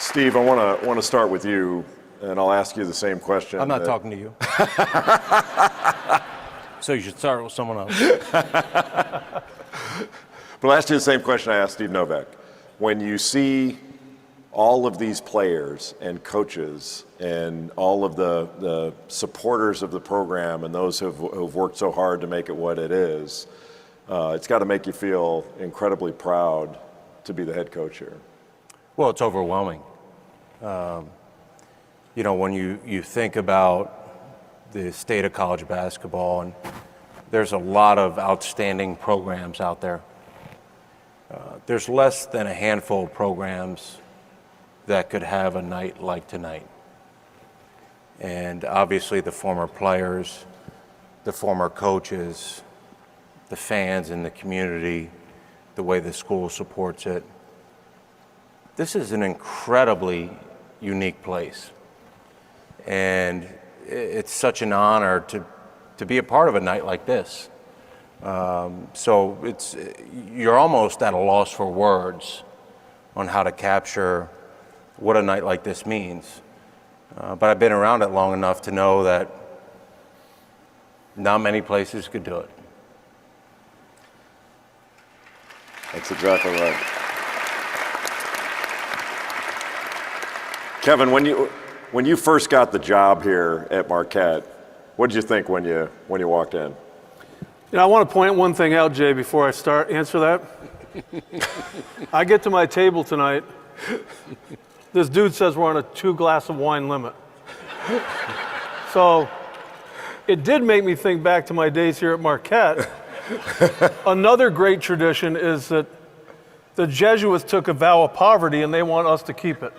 Steve, I want to start with you, and I'll ask you the same question. I'm not talking to you. So you should start with someone else. But I'll ask you the same question I asked Steve Novak. When you see all of these players and coaches and all of the supporters of the program and those who've worked so hard to make it what it is, it's got to make you feel incredibly proud to be the head coach here. Well, it's overwhelming. When you think about the state of college basketball, and there's a lot of outstanding programs out there. There's less than a handful of programs that could have a night like tonight. And obviously the former players, the former coaches, the fans in the community, the way the school supports it. This is an incredibly unique place. And it's such an honor to be a part of a night like this. So you're almost at a loss for words on how to capture what a night like this means. But I've been around it long enough to know that not many places could do it. That's exactly right. Kevin, when you first got the job here at Marquette, what did you think when you walked in? I want to point one thing out, Jay, before I answer that. I get to my table tonight. This dude says we're on a 2-glass of wine limit. So it did make me think back to my days here at Marquette. Another great tradition is that the Jesuits took a vow of poverty and they want us to keep it.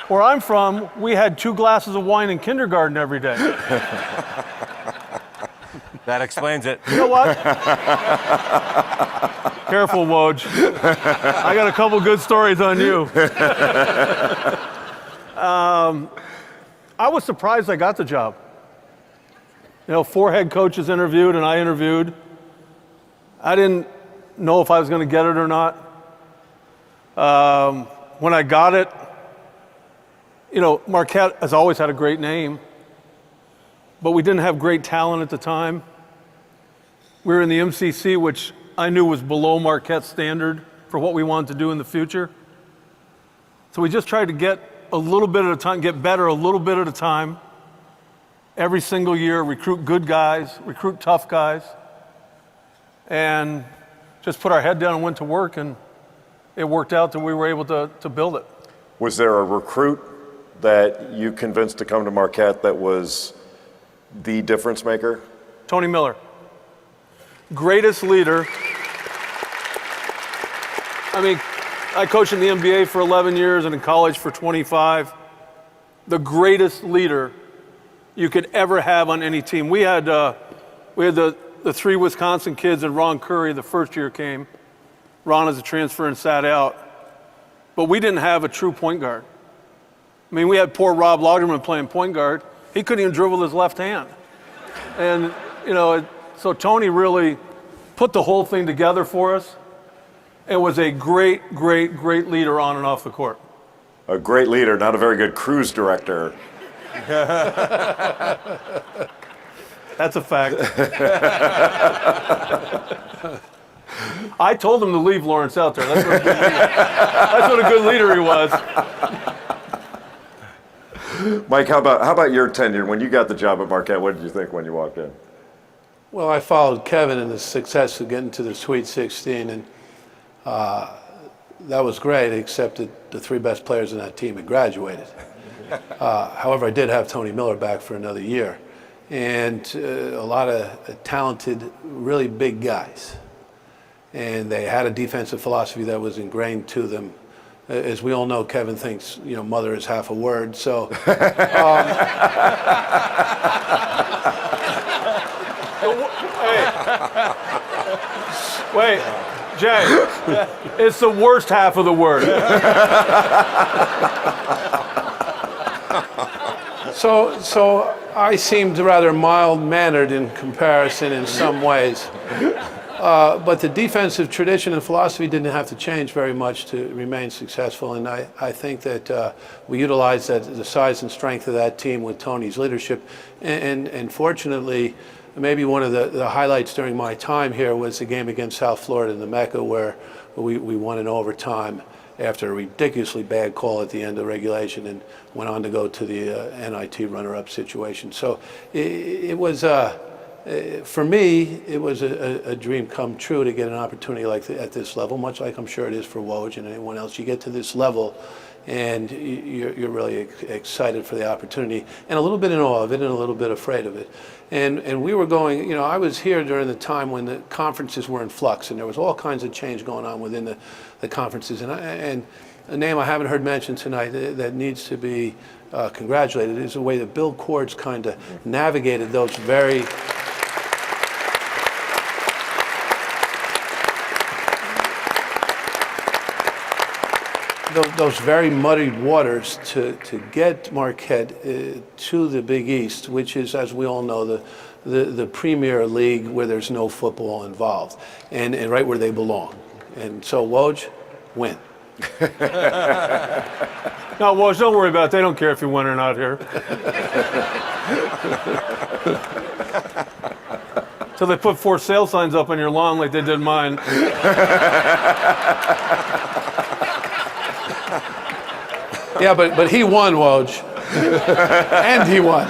Where I'm from, we had 2 glasses of wine in kindergarten every day. That explains it. You know what? Careful, Woj. I got a couple good stories on you. I was surprised I got the job. 4 head coaches interviewed and I interviewed. I didn't know if I was going to get it or not. When I got it, Marquette has always had a great name, but we didn't have great talent at the time. We were in the MCC, which I knew was below Marquette's standard for what we wanted to do in the future. So we just tried to get a little bit at a time, get better a little bit at a time. Every single year, recruit good guys, recruit tough guys, and just put our head down and went to work, and it worked out that we were able to build it. Was there a recruit that you convinced to come to Marquette that was the difference maker? Tony Miller. Greatest leader. I coached in the NBA for 11 years and in college for 25. The greatest leader you could ever have on any team. We had the 3 Wisconsin kids and Ron Curry the first year came. Ron is a transfer and sat out. But we didn't have a true point guard. We had poor Rob Lauderman playing point guard. He couldn't even dribble his left hand. And, so Tony really put the whole thing together for us and was a great, great, great leader on and off the court. A great leader, not a very good cruise director. That's a fact. I told him to leave Lawrence out there. That's what a good leader he was. Mike, how about your tenure? When you got the job at Marquette, what did you think when you walked in? Well, I followed Kevin in the success of getting to the Sweet 16, and that was great, except that the 3 best players in that team had graduated. However, I did have Tony Miller back for another year, and a lot of talented, really big guys. And they had a defensive philosophy that was ingrained to them. As we all know, Kevin thinks, mother is half a word, so. Wait, Jay, it's the worst half of the word. So I seemed rather mild-mannered in comparison in some ways. But the defensive tradition and philosophy didn't have to change very much to remain successful, and I think that we utilized the size and strength of that team with Tony's leadership, and fortunately, maybe one of the highlights during my time here was the game against South Florida in the Mecca, where we won in overtime after a ridiculously bad call at the end of regulation, and went on to go to the NIT runner-up situation. So it was. For me, it was a dream come true to get an opportunity like at this level, much like I'm sure it is for Woj and anyone else. You get to this level, and you're really excited for the opportunity, and a little bit in awe of it, and a little bit afraid of it. And we were going, I was here during the time when the conferences were in flux, and there was all kinds of change going on within the conferences. And a name I haven't heard mentioned tonight that needs to be congratulated is the way that Bill Cord's kind of navigated those very muddied waters to get Marquette to the Big East, which is, as we all know, the premier league where there's no football involved, and right where they belong. And so, Woj, win. No, Woj, don't worry about it. They don't care if you win or not here. So they put 4 sale signs up on your lawn like they did mine. Yeah, but he won, Woj. And he won.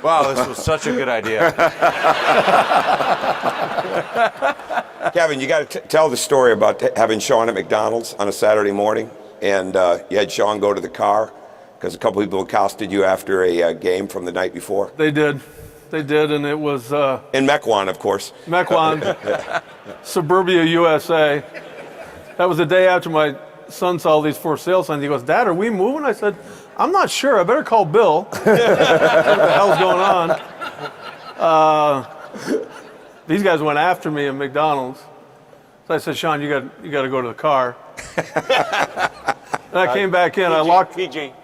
Wow, this was such a good idea. Kevin, you got to tell the story about having Sean at McDonald's on a Saturday morning, and you had Sean go to the car because a couple people accosted you after a game from the night before. They did, and it was In Mequon, of course. Mequon, Suburbia, USA. That was the day after my son saw these 4 sale signs. He goes, "Dad, are we moving?" I said, "I'm not sure. I better call Bill." What the hell's going on? These guys went after me at McDonald's. So I said, "Sean, you got to go to the car." And I came back in. I locked PG.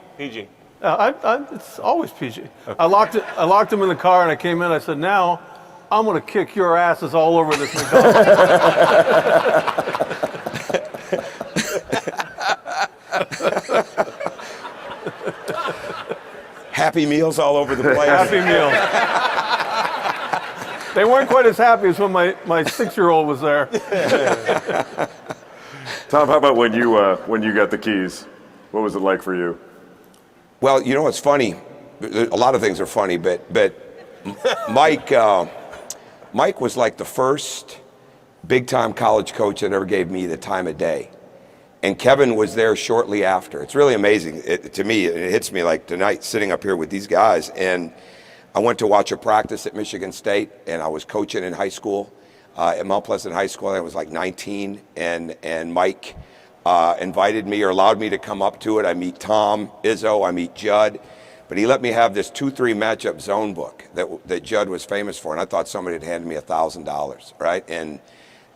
it's always PG. Okay. I locked him in the car, and I came in. I said, "Now, I'm going to kick your asses all over this McDonald's." Happy Meals all over the place. Happy Meal. They weren't quite as happy as when my 6-year-old was there. Tom, how about when you got the keys? What was it like for you? Well, it's funny. A lot of things are funny, but Mike was like the first big-time college coach that ever gave me the time of day. And Kevin was there shortly after. It's really amazing. To me, it hits me like tonight, sitting up here with these guys. And I went to watch a practice at Michigan State, and I was coaching in high school at Mount Pleasant High School. I was like 19, and Mike invited me or allowed me to come up to it. I meet Tom, Izzo, I meet Judd. But he let me have this 2-3 matchup zone book that Judd was famous for, and I thought somebody had handed me $1,000, right? And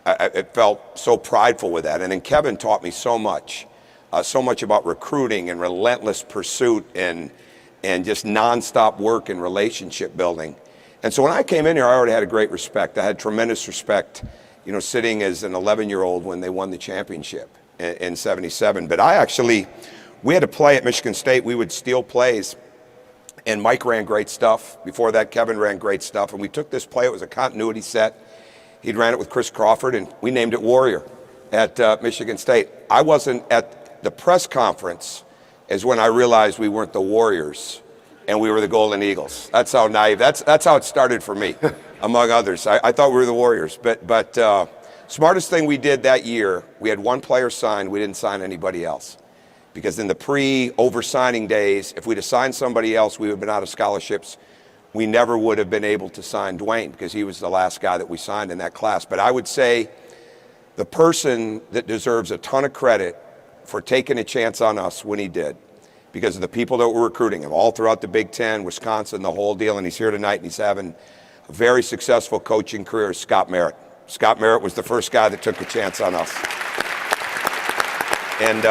I felt so prideful with that. And then Kevin taught me so much about recruiting and relentless pursuit and just nonstop work and relationship building. And so when I came in here, I already had a great respect. I had tremendous respect, sitting as an 11-year-old when they won the championship in '77. But we had to play at Michigan State. We would steal plays. And Mike ran great stuff. Before that, Kevin ran great stuff. And we took this play. It was a continuity set. He'd ran it with Chris Crawford, and we named it Warrior at Michigan State. I wasn't at the press conference as when I realized we weren't the Warriors and we were the Golden Eagles. That's how naive. That's how it started for me, among others. I thought we were the Warriors. But smartest thing we did that year, we had one player signed. We didn't sign anybody else. Because in the pre-over-signing days, if we'd have signed somebody else, we would have been out of scholarships. We never would have been able to sign Dwyane because he was the last guy that we signed in that class. But I would say the person that deserves a ton of credit for taking a chance on us when he did, because of the people that were recruiting him all throughout the Big Ten, Wisconsin, the whole deal, and he's here tonight and he's having a very successful coaching career, is Scott Merritt. Scott Merritt was the first guy that took a chance on us. And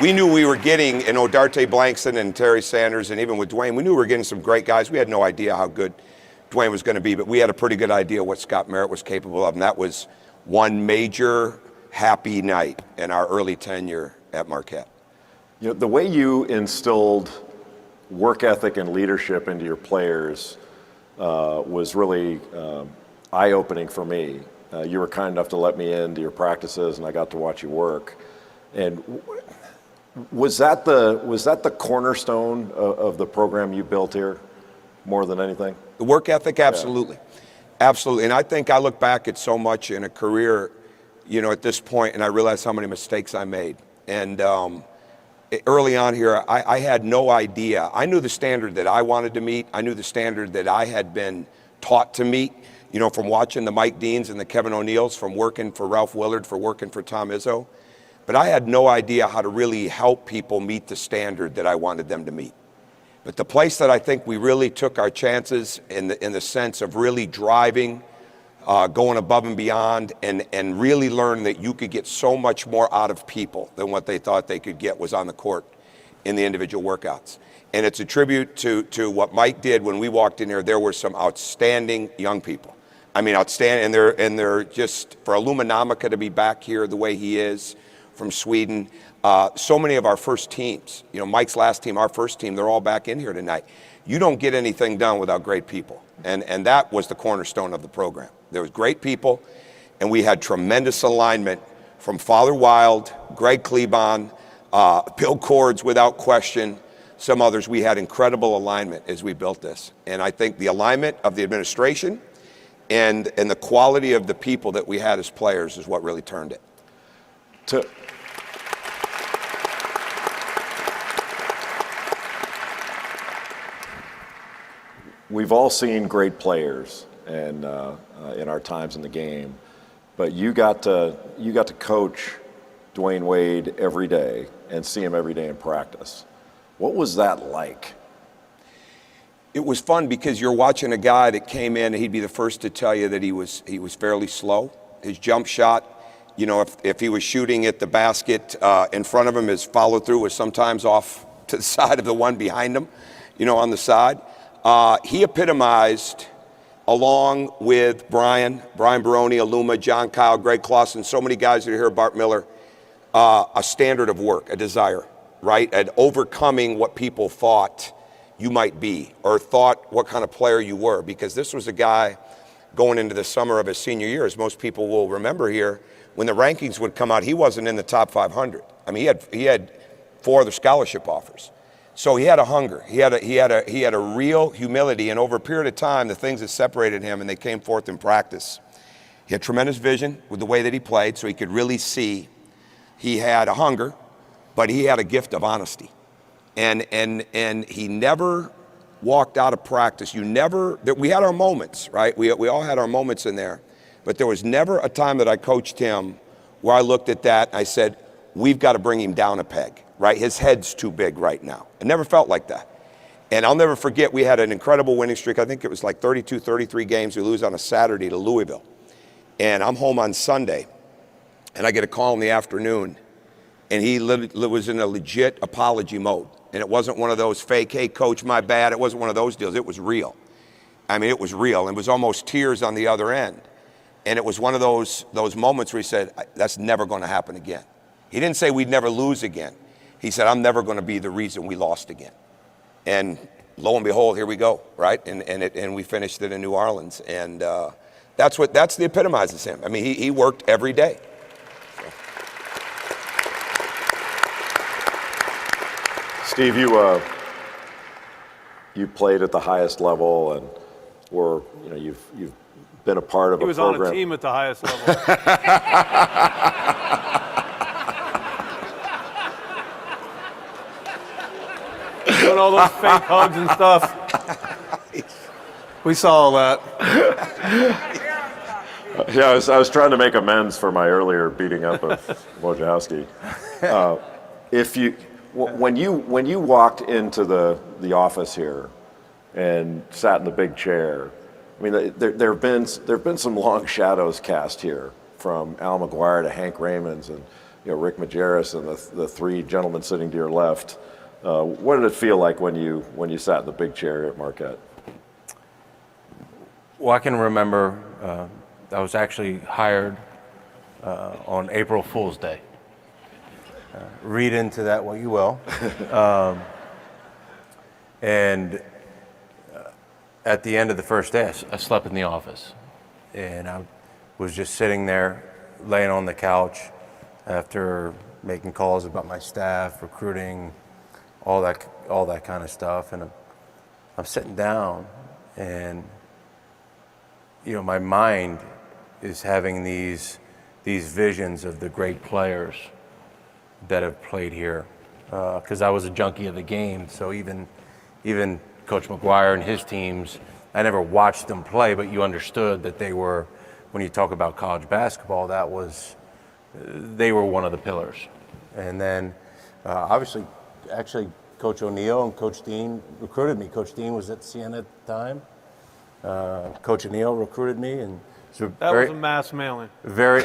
we knew we were getting, and Odarte Blankson and Terry Sanders, and even with Dwyane, we knew we were getting some great guys. We had no idea how good Dwyane was going to be, but we had a pretty good idea what Scott Merritt was capable of, and that was one major happy night in our early tenure at Marquette. You know, the way you instilled work ethic and leadership into your players was really eye-opening for me. You were kind enough to let me into your practices, and I got to watch you work. And was that the cornerstone of the program you built here, more than anything? The work ethic, absolutely. Yeah. Absolutely. And I think I look back at so much in a career, you know, at this point, and I realize how many mistakes I made. And early on here, I had no idea. I knew the standard that I wanted to meet. I knew the standard that I had been taught to meet, you know, from watching the Mike Deans and the Kevin O'Neills, from working for Ralph Willard, for working for Tom Izzo. But I had no idea how to really help people meet the standard that I wanted them to meet. But the place that I think we really took our chances in the sense of really driving, going above and beyond, and really learn that you could get so much more out of people than what they thought they could get was on the court in the individual workouts. And it's a tribute to what Mike did when we walked in here. There were some outstanding young people. I mean, outstanding, and they're just, for Illuminamica to be back here the way he is from Sweden. So many of our first teams, you know, Mike's last team, our first team, they're all back in here tonight. You don't get anything done without great people. And that was the cornerstone of the program. There was great people, and we had tremendous alignment from Father Wild, Greg Klebon, Bill Cords, without question, some others. We had incredible alignment as we built this. And I think the alignment of the administration and the quality of the people that we had as players is what really turned it. We've all seen great players and in our times in the game, but you got to coach Dwyane Wade every day and see him every day in practice. What was that like? It was fun because you're watching a guy that came in, and he'd be the first to tell you that he was fairly slow. His jump shot, you know, if he was shooting at the basket in front of him, his follow through was sometimes off to the side of the one behind him, you know, on the side. He epitomized, along with Brian Baroni, Aluma, John Kyle, Greg Clausen, so many guys that are here, Bart Miller, a standard of work, a desire, right? At overcoming what people thought you might be, or thought what kind of player you were, because this was a guy going into the summer of his senior year, as most people will remember here, when the rankings would come out, he wasn't in the top 500. I mean, he had 4 other scholarship offers. So he had a hunger. He had a real humility, and over a period of time, the things that separated him, and they came forth in practice. He had tremendous vision with the way that he played, so he could really see. He had a hunger, but he had a gift of honesty, and he never walked out of practice. We had our moments, right? We all had our moments in there, but there was never a time that I coached him where I looked at that and I said, we've got to bring him down a peg. Right, his head's too big right now. It never felt like that. And I'll never forget, we had an incredible winning streak. I think it was like 32, 33 games. We lose on a Saturday to Louisville. And I'm home on Sunday, and I get a call in the afternoon, and he was in a legit apology mode. And it wasn't one of those fake, hey, coach, my bad. It wasn't one of those deals. It was real. I mean, it was real. It was almost tears on the other end. And it was one of those moments where he said, that's never going to happen again. He didn't say we'd never lose again. He said, I'm never going to be the reason we lost again. And lo and behold, here we go, right? And we finished it in New Orleans. And that's the epitomizes him. I mean, he worked every day. So. Steve, you played at the highest level, and you've been a part of a program. He was on a team at the highest level. Doing all those fake hugs and stuff. We saw all that. Yeah, I was trying to make amends for my earlier beating up of Wojciechowski. When you walked into the office here and sat in the big chair, I mean, there have been some long shadows cast here, from Al McGuire to Hank Raymonds, and Rick Majerus and the three gentlemen sitting to your left. What did it feel like when you sat in the big chair at Marquette? Well, I can remember I was actually hired on April Fool's Day. Read into that what you will. And at the end of the first day, I slept in the office. And I was just sitting there, laying on the couch after making calls about my staff, recruiting, all that kind of stuff. And I'm sitting down, and my mind is having these visions of the great players that have played here. Because I was a junkie of the game, so even Coach McGuire and his teams, I never watched them play, but you understood that they were, when you talk about college basketball, they were one of the pillars. And then, obviously, actually, Coach O'Neal and Coach Deane recruited me. Coach Deane was at Siena at the time. Coach O'Neal recruited me, and so that was a mass mailing. Very.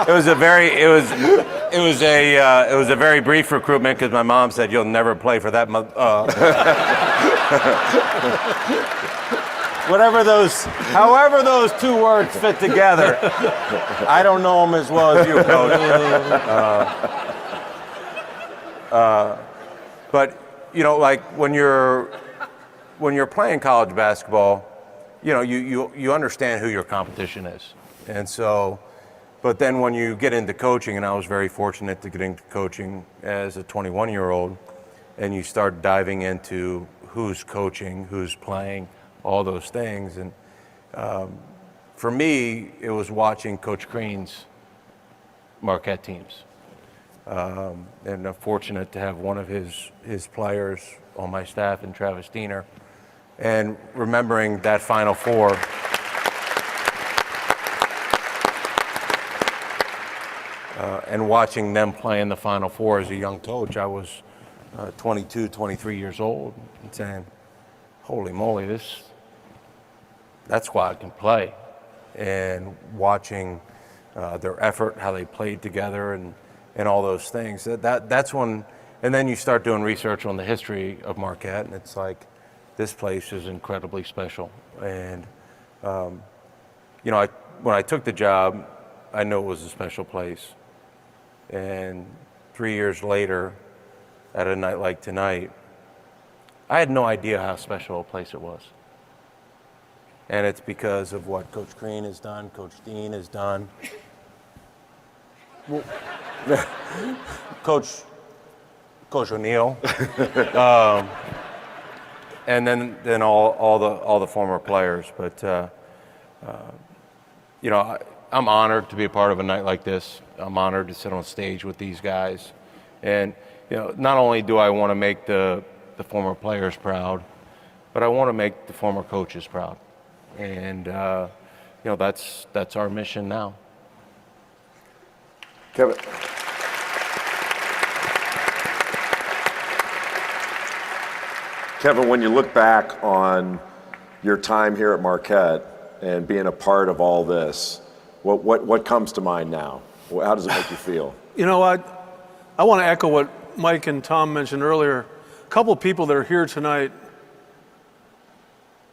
It was a very brief recruitment because my mom said you'll never play for that month. However those two words fit together, I don't know them as well as you, Coach. But like when you're playing college basketball, you understand who your competition is, and so. But then when you get into coaching, and I was very fortunate to get into coaching as a 21-year-old, and you start diving into who's coaching, who's playing, all those things. And for me, it was watching Coach Crean's Marquette teams. And I'm fortunate to have one of his players on my staff in Travis Deane. And remembering that Final Four, and watching them play in the Final Four as a young coach, I was 22, 23 years old, and saying, holy moly, that squad can play. And watching their effort, how they played together, and all those things. That's when, and then you start doing research on the history of Marquette, and it's like, this place is incredibly special. And, when I took the job, I knew it was a special place. And 3 years later, at a night like tonight, I had no idea how special a place it was. And it's because of what Coach Crean has done, Coach Deane has done. Well, Coach O'Neal, and then all the former players. But I'm honored to be a part of a night like this. I'm honored to sit on stage with these guys. And, not only do I want to make the former players proud, but I want to make the former coaches proud. And, that's our mission now. Kevin. Kevin, when you look back on your time here at Marquette and being a part of all this, what comes to mind now? How does it make you feel? I want to echo what Mike and Tom mentioned earlier. A couple of people that are here tonight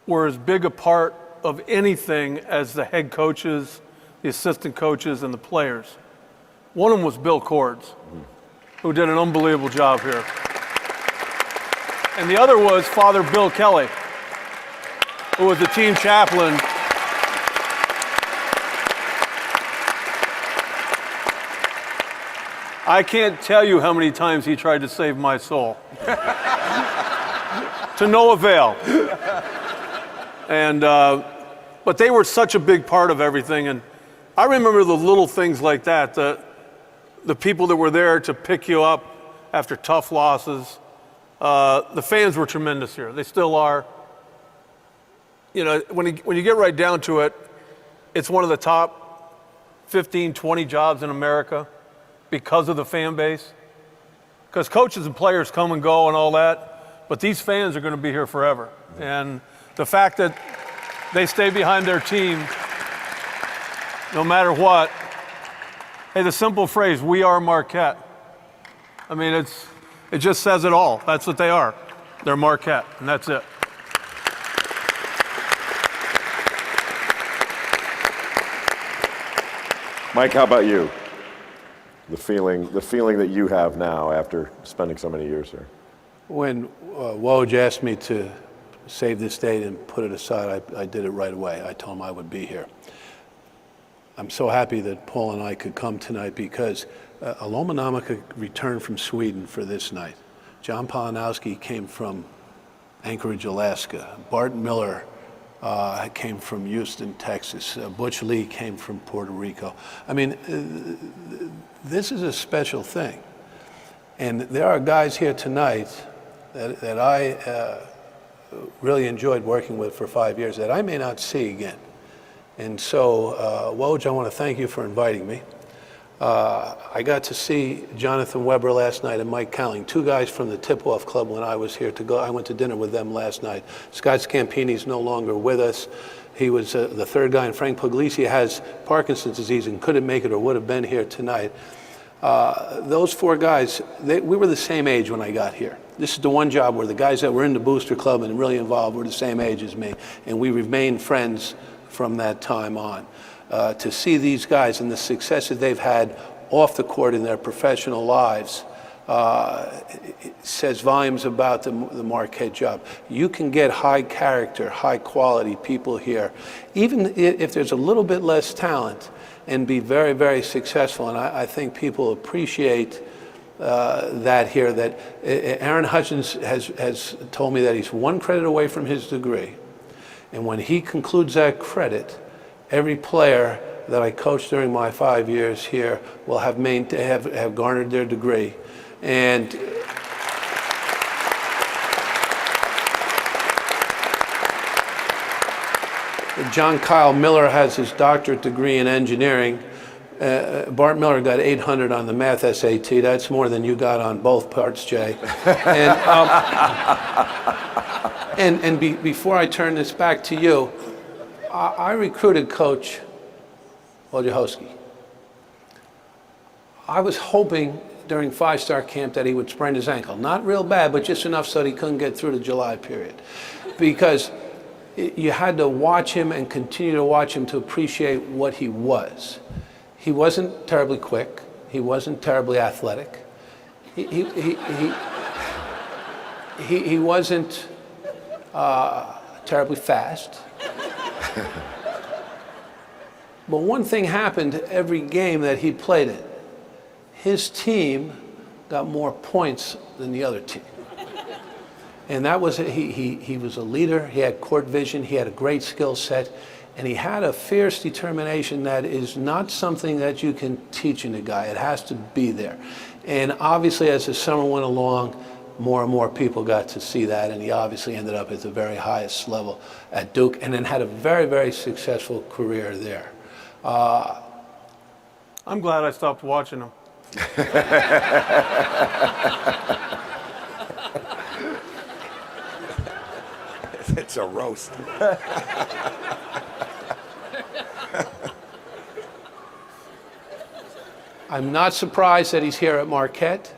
were as big a part of anything as the head coaches, the assistant coaches, and the players. One of them was Bill Cords, who did an unbelievable job here. And the other was Father Bill Kelly, who was the team chaplain. I can't tell you how many times he tried to save my soul. To no avail. And, but they were such a big part of everything. And I remember the little things like that, the people that were there to pick you up after tough losses. The fans were tremendous here. They still are. When you get right down to it, it's one of the top 15, 20 jobs in America because of the fan base. Because coaches and players come and go and all that, but these fans are going to be here forever. And the fact that They stay behind their team no matter what. Hey, the simple phrase, "We are Marquette." I mean, it just says it all. That's what they are. They're Marquette, and that's it. Mike, how about you? The feeling that you have now after spending so many years here. When Woj asked me to save this date and put it aside, I did it right away. I told him I would be here. I'm so happy that Paul and I could come tonight because Aloma Namaka returned from Sweden for this night. John Polanowski came from Anchorage, Alaska. Bart Miller came from Houston, Texas. Butch Lee came from Puerto Rico. I mean, this is a special thing. And there are guys here tonight that I really enjoyed working with for 5 years that I may not see again. And so, Woj, I want to thank you for inviting me. I got to see Jonathan Weber last night and Mike Cowling, two guys from the Tip-Off Club when I was here to go. I went to dinner with them last night. Scott Scampini's no longer with us. He was the third guy, and Frank Puglisi has Parkinson's disease and couldn't make it or would have been here tonight. Those four guys, we were the same age when I got here. This is the one job where the guys that were in the Booster Club and really involved were the same age as me, and we remained friends from that time on. To see these guys and the success that they've had off the court in their professional lives it says volumes about the Marquette job. You can get high character, high quality people here, even if there's a little bit less talent, and be very, very successful. And I think people appreciate that here. That Aaron Hutchins has told me that he's one credit away from his degree. And when he concludes that credit, every player that I coached during my 5 years here will have garnered their degree. And John Kyle Miller has his doctorate degree in engineering. Bart Miller got 800 on the math SAT. That's more than you got on both parts, Jay. And before I turn this back to you, I recruited Coach Wojciechowski. I was hoping during five-star camp that he would sprain his ankle. Not real bad, but just enough so that he couldn't get through the July period. Because you had to watch him and continue to watch him to appreciate what he was. He wasn't terribly quick. He wasn't terribly athletic. He wasn't terribly fast. But one thing happened every game that he played in. His team got more points than the other team. And that was, he was a leader, he had court vision, he had a great skill set, and he had a fierce determination that is not something that you can teach in a guy. It has to be there. And obviously as the summer went along, more and more people got to see that, and he obviously ended up at the very highest level at Duke, and then had a very, very successful career there. I'm glad I stopped watching him. It's a roast. I'm not surprised that he's here at Marquette,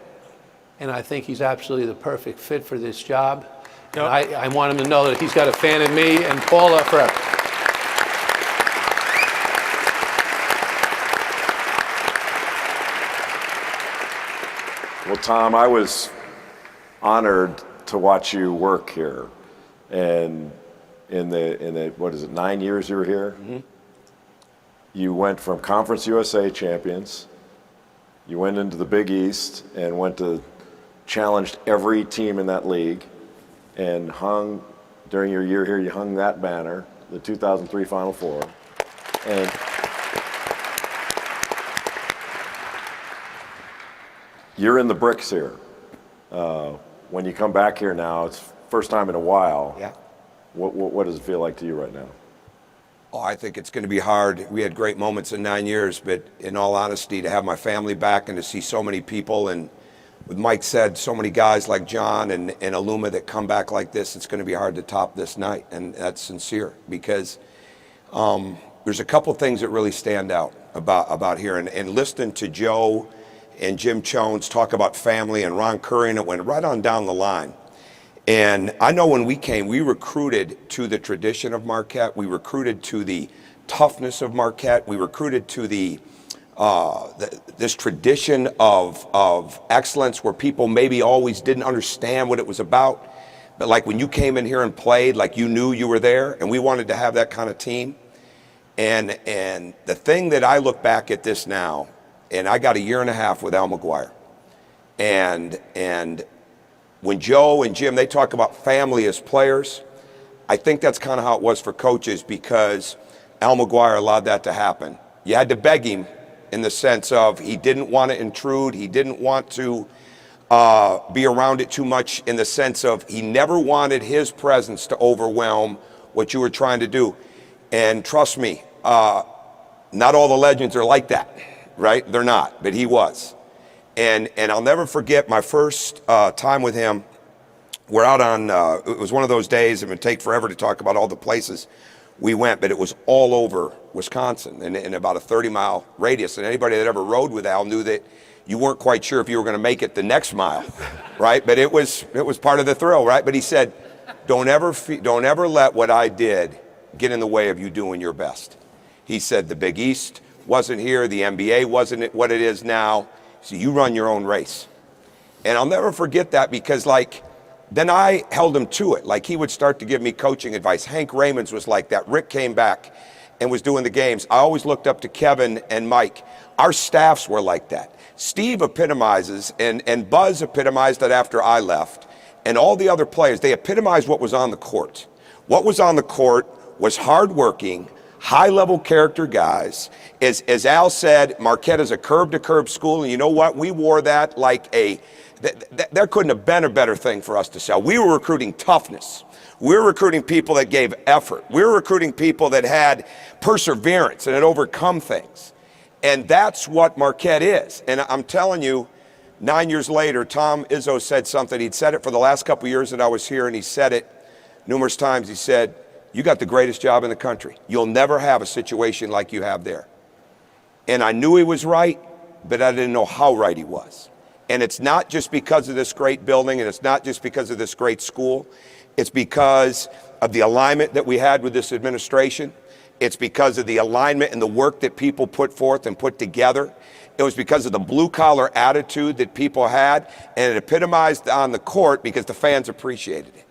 and I think he's absolutely the perfect fit for this job. Yep. And I want him to know that he's got a fan in me and Paula forever. Well, Tom, I was honored to watch you work here. And in the what is it, 9 years you were here? Mm-hmm. You went from Conference USA champions, you went into the Big East and challenged every team in that league, and hung, during your year here, you hung that banner, the 2003 Final Four. And you're in the bricks here. When you come back here now, it's first time in a while. Yeah. What does it feel like to you right now? Oh, I think it's going to be hard. We had great moments in 9 years, but in all honesty, to have my family back and to see so many people and with Mike said, so many guys like John and Aluma that come back like this, it's going to be hard to top this night. And that's sincere, because there's a couple things that really stand out about here. And listening to Joe and Jim Jones talk about family, and Ron Curry, and it went right on down the line. And I know when we came, we recruited to the tradition of Marquette. We recruited to the toughness of Marquette. We recruited to this tradition of excellence, where people maybe always didn't understand what it was about. But like when you came in here and played, like you knew you were there, and we wanted to have that kind of team. And the thing that I look back at this now, and I got a year and a half with Al McGuire. And when Joe and Jim, they talk about family as players, I think that's kind of how it was for coaches, because Al McGuire allowed that to happen. You had to beg him, in the sense of he didn't want to intrude. He didn't want to be around it too much, in the sense of he never wanted his presence to overwhelm what you were trying to do. And trust me, not all the legends are like that, right? They're not, but he was. And I'll never forget my first time with him. We're out on, it was one of those days, it would take forever to talk about all the places we went, but it was all over Wisconsin in about a 30-mile radius. And anybody that ever rode with Al knew that you weren't quite sure if you were going to make it the next mile, right? But it was part of the thrill, right? But he said, don't ever let what I did get in the way of you doing your best. He said the Big East wasn't here, the NBA wasn't what it is now, so you run your own race. And I'll never forget that, because then I held him to it. Like, he would start to give me coaching advice. Hank Raymond's was like that. Rick came back and was doing the games. I always looked up to Kevin and Mike. Our staffs were like that. Steve epitomizes, and Buzz epitomized it after I left, and all the other players, they epitomized what was on the court. What was on the court was hardworking, high-level character guys. As Al said, Marquette is a curb-to-curb school, and you know what? We wore that like there couldn't have been a better thing for us to sell. We were recruiting toughness. We were recruiting people that gave effort. We were recruiting people that had perseverance and had overcome things. And that's what Marquette is. And I'm telling you, 9 years later, Tom Izzo said something. He'd said it for the last couple of years that I was here, and he said it numerous times. He said, you got the greatest job in the country. You'll never have a situation like you have there. And I knew he was right, but I didn't know how right he was. And it's not just because of this great building, and it's not just because of this great school. It's because of the alignment that we had with this administration. It's because of the alignment and the work that people put forth and put together. It was because of the blue-collar attitude that people had, and it epitomized on the court because the fans appreciated it.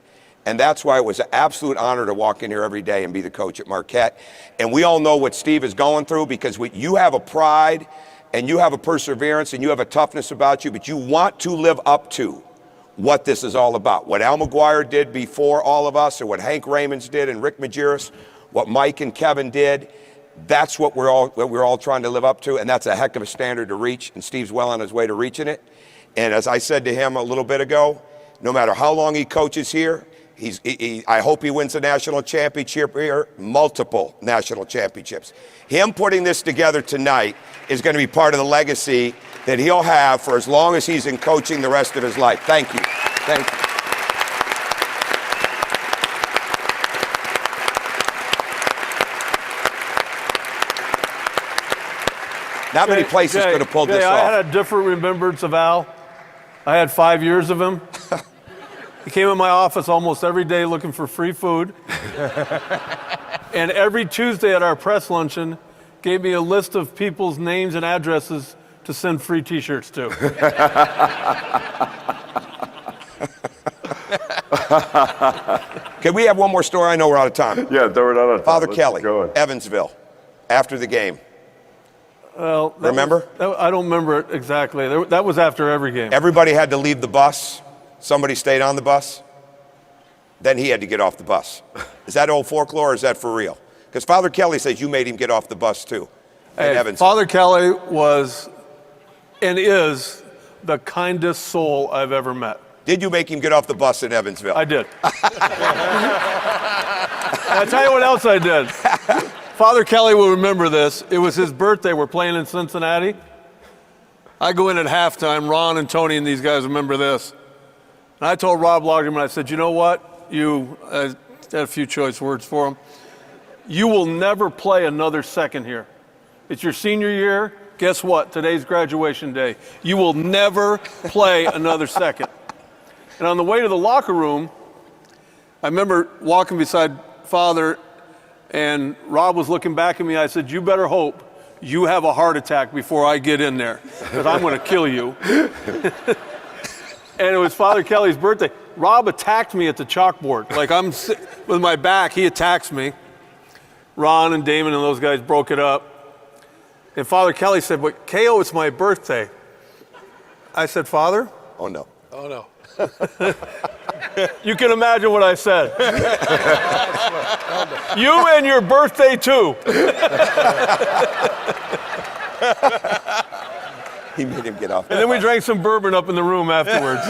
And that's why it was an absolute honor to walk in here every day and be the coach at Marquette. And we all know what Steve is going through, because you have a pride and you have a perseverance and you have a toughness about you, but you want to live up to what this is all about. What Al McGuire did before all of us, or what Hank Raymonds did and Rick Majerus, what Mike and Kevin did, that's what we're all trying to live up to, and that's a heck of a standard to reach, and Steve's well on his way to reaching it. And as I said to him a little bit ago, no matter how long he coaches here, I hope he wins a national championship here, multiple national championships. Him putting this together tonight is going to be part of the legacy that he'll have for as long as he's in coaching the rest of his life. Thank you. Thank you. Not many places could have pulled this off. I had a different remembrance of Al. I had 5 years of him. He came in my office almost every day looking for free food. And every Tuesday at our press luncheon, gave me a list of people's names and addresses to send free T-shirts to. Can we have one more story? I know we're out of time. Yeah, we're out of time. Father Let's Kelly, go. Evansville, after the game. Well, Remember? I don't remember it exactly. That was after every game. Everybody had to leave the bus. Somebody stayed on the bus. Then he had to get off the bus. Is that old folklore, or is that for real? Because Father Kelly says you made him get off the bus too. Father Kelly was and is the kindest soul I've ever met. Did you make him get off the bus in Evansville? I did. I'll tell you what else I did. Father Kelly will remember this. It was his birthday. We're playing in Cincinnati. I go in at halftime, Ron and Tony and these guys remember this. And I told Rob Lagerman, I said, you know what? I had a few choice words for him. You will never play another second here. It's your senior year. Guess what? Today's graduation day. You will never play another second. And on the way to the locker room, I remember walking beside Father, and Rob was looking back at me. I said, you better hope you have a heart attack before I get in there, because I'm going to kill you. And it was Father Kelly's birthday. Rob attacked me at the chalkboard. Like, I'm with my back, he attacks me. Ron and Damon and those guys broke it up. And Father Kelly said, but KO, it's my birthday. I said, Father? Oh, no. Oh, no. You can imagine what I said. You and your birthday, too. He made him get off. And then we drank some bourbon up in the room afterwards.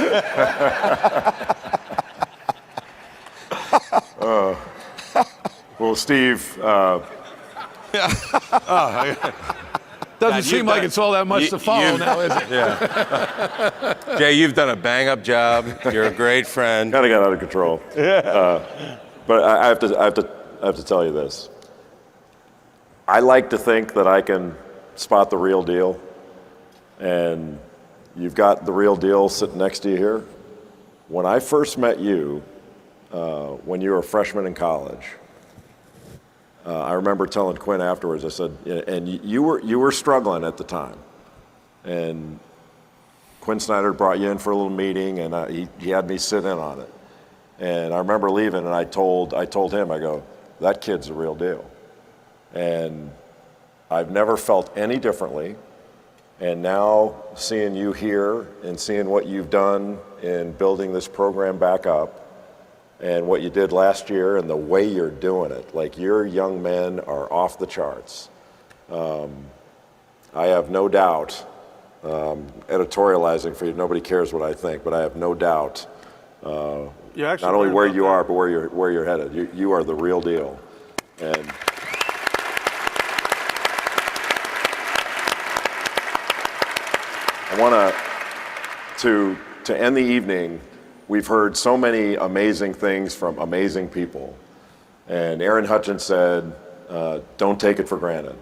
Well, Steve, Doesn't seem like it's all that much to follow now, is it? Yeah. Jay, you've done a bang-up job. You're a great friend. kind of got out of control. But I have to tell you this. I like to think that I can spot the real deal, and you've got the real deal sitting next to you here. When I first met you, when you were a freshman in college, I remember telling Quinn afterwards, I said, and you were struggling at the time. And Quinn Snyder brought you in for a little meeting, and he had me sit in on it. And I remember leaving, and I told him, I go, that kid's the real deal. And I've never felt any differently. And now seeing you here and seeing what you've done in building this program back up, and what you did last year and the way you're doing it, like your young men are off the charts. I have no doubt, editorializing for you, nobody cares what I think, but I have no doubt not only where you are, but where you're headed. You are the real deal. And I want to end the evening. We've heard so many amazing things from amazing people. And Aaron Hutchins said, don't take it for granted.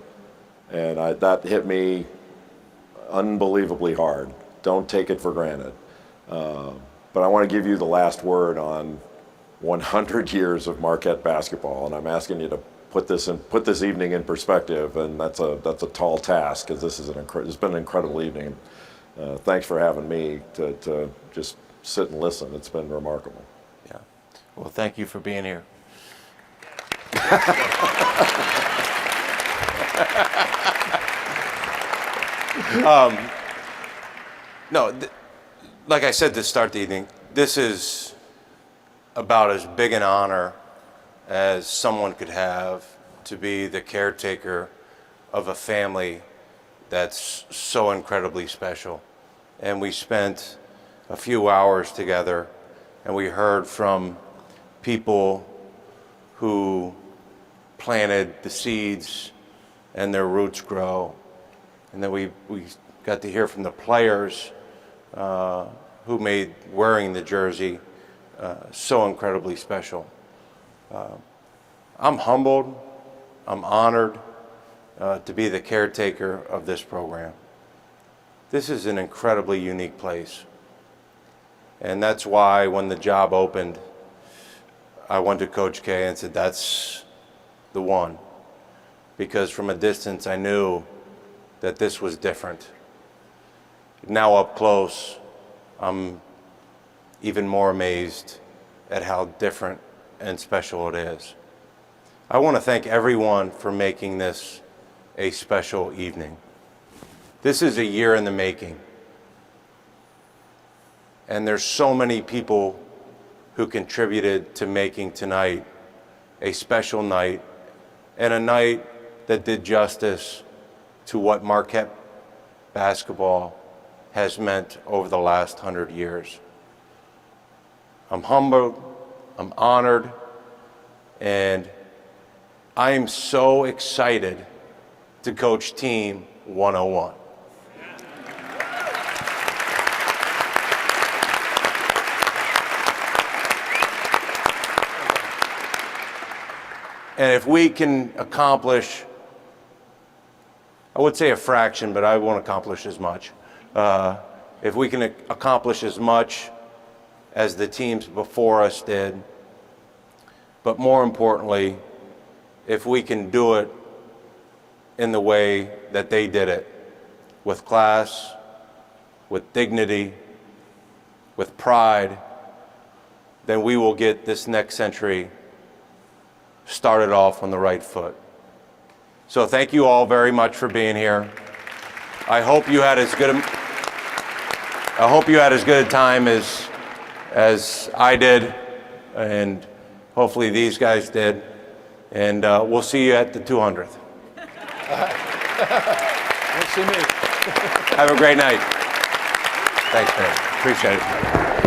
And that hit me unbelievably hard. Don't take it for granted. But I want to give you the last word on 100 years of Marquette basketball. And I'm asking you to put this evening in perspective. And that's a tall task, because it's been an incredible evening. Thanks for having me to just sit and listen. It's been remarkable. Yeah. Well, thank you for being here. Like I said to start the evening, this is about as big an honor as someone could have to be the caretaker of a family that's so incredibly special. And we spent a few hours together, and we heard from people who planted the seeds and their roots grow. And then we got to hear from the players who made wearing the jersey so incredibly special. I'm humbled, I'm honored to be the caretaker of this program. This is an incredibly unique place. And that's why when the job opened, I went to Coach K and said, that's the one. Because from a distance, I knew that this was different. Now up close, I'm even more amazed at how different and special it is. I want to thank everyone for making this a special evening. This is a year in the making. And there's so many people who contributed to making tonight a special night, and a night that did justice to what Marquette basketball has meant over the last 100 years. I'm humbled, I'm honored, and I am so excited to coach Team 101. And if we can accomplish, I would say a fraction, but I won't accomplish as much. If we can accomplish as much as the teams before us did, but more importantly, if we can do it in the way that they did it, with class, with dignity, with pride, then we will get this next century started off on the right foot. So thank you all very much for being here. I hope you had as good a time as I did, and hopefully these guys did. And we'll see you at the 200th. Don't see me. Have a great night. Thanks, man. Appreciate it.